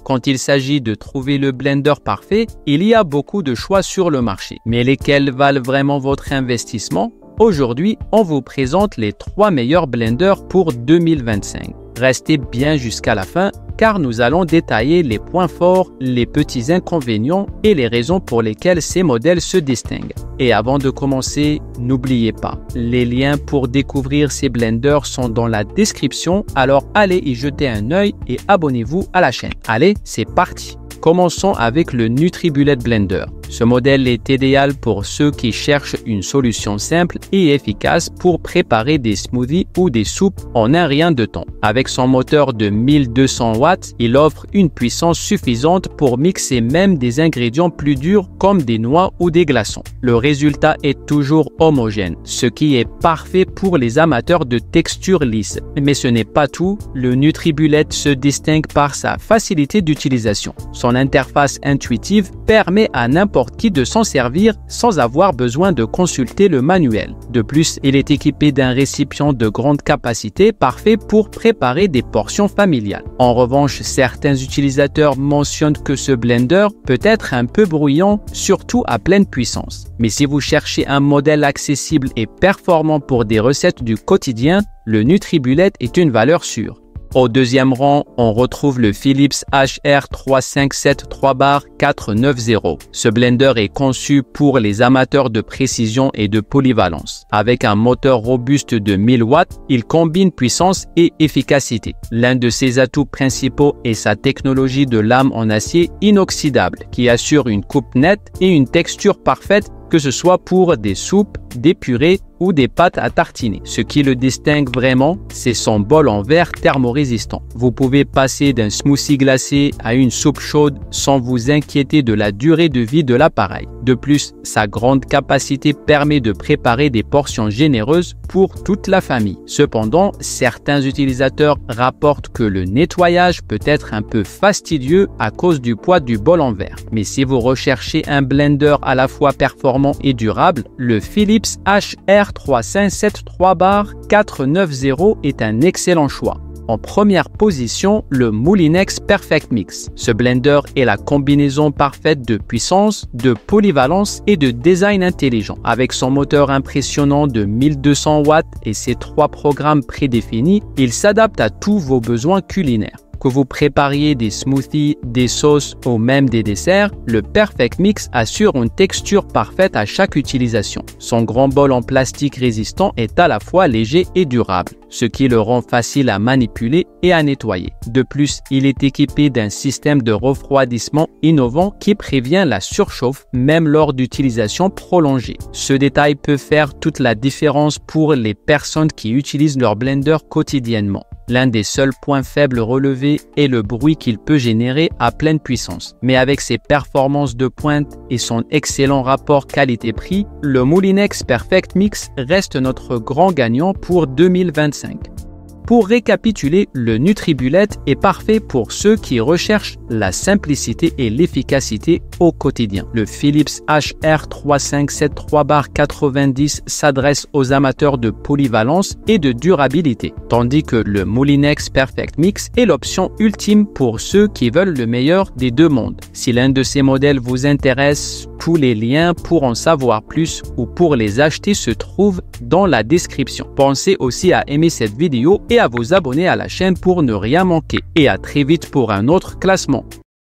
Quand il s'agit de trouver le blender parfait, il y a beaucoup de choix sur le marché. Mais lesquels valent vraiment votre investissement? Aujourd'hui, on vous présente les 3 meilleurs blenders pour 2025. Restez bien jusqu'à la fin car nous allons détailler les points forts, les petits inconvénients et les raisons pour lesquelles ces modèles se distinguent. Et avant de commencer, n'oubliez pas, les liens pour découvrir ces blenders sont dans la description, alors allez y jeter un œil et abonnez-vous à la chaîne. Allez, c'est parti! Commençons avec le NutriBullet Blender. Ce modèle est idéal pour ceux qui cherchent une solution simple et efficace pour préparer des smoothies ou des soupes en un rien de temps. Avec son moteur de 1200 watts, il offre une puissance suffisante pour mixer même des ingrédients plus durs comme des noix ou des glaçons. Le résultat est toujours homogène, ce qui est parfait pour les amateurs de textures lisses. Mais ce n'est pas tout, le NutriBullet se distingue par sa facilité d'utilisation. Son interface intuitive permet à n'importe qui de s'en servir sans avoir besoin de consulter le manuel. De plus, il est équipé d'un récipient de grande capacité parfait pour préparer des portions familiales. En revanche, certains utilisateurs mentionnent que ce blender peut être un peu bruyant, surtout à pleine puissance. Mais si vous cherchez un modèle accessible et performant pour des recettes du quotidien, le NutriBullet est une valeur sûre. Au deuxième rang, on retrouve le Philips HR357 3/490. Ce blender est conçu pour les amateurs de précision et de polyvalence. Avec un moteur robuste de 1000 watts, il combine puissance et efficacité. L'un de ses atouts principaux est sa technologie de lame en acier inoxydable qui assure une coupe nette et une texture parfaite, que ce soit pour des soupes, des purées ou des pâtes à tartiner. Ce qui le distingue vraiment, c'est son bol en verre thermorésistant. Vous pouvez passer d'un smoothie glacé à une soupe chaude sans vous inquiéter de la durée de vie de l'appareil. De plus, sa grande capacité permet de préparer des portions généreuses pour toute la famille. Cependant, certains utilisateurs rapportent que le nettoyage peut être un peu fastidieux à cause du poids du bol en verre. Mais si vous recherchez un blender à la fois performant et durable, le Philips HR357 3/490 est un excellent choix. En première position, le Moulinex Perfect Mix. Ce blender est la combinaison parfaite de puissance, de polyvalence et de design intelligent. Avec son moteur impressionnant de 1200 watts et ses 3 programmes prédéfinis, il s'adapte à tous vos besoins culinaires. Que vous prépariez des smoothies, des sauces ou même des desserts, le Perfect Mix assure une texture parfaite à chaque utilisation. Son grand bol en plastique résistant est à la fois léger et durable, ce qui le rend facile à manipuler et à nettoyer. De plus, il est équipé d'un système de refroidissement innovant qui prévient la surchauffe même lors d'utilisation prolongée. Ce détail peut faire toute la différence pour les personnes qui utilisent leur blender quotidiennement. L'un des seuls points faibles relevés est le bruit qu'il peut générer à pleine puissance. Mais avec ses performances de pointe et son excellent rapport qualité-prix, le Moulinex Perfect Mix reste notre grand gagnant pour 2025. Pour récapituler, le NutriBullet est parfait pour ceux qui recherchent la simplicité et l'efficacité au quotidien. Le Philips HR357 3/490 s'adresse aux amateurs de polyvalence et de durabilité, tandis que le Moulinex Perfect Mix est l'option ultime pour ceux qui veulent le meilleur des deux mondes. Si l'un de ces modèles vous intéresse, tous les liens pour en savoir plus ou pour les acheter se trouvent dans la description. Pensez aussi à aimer cette vidéo et à vous abonner à la chaîne pour ne rien manquer. Et à très vite pour un autre classement.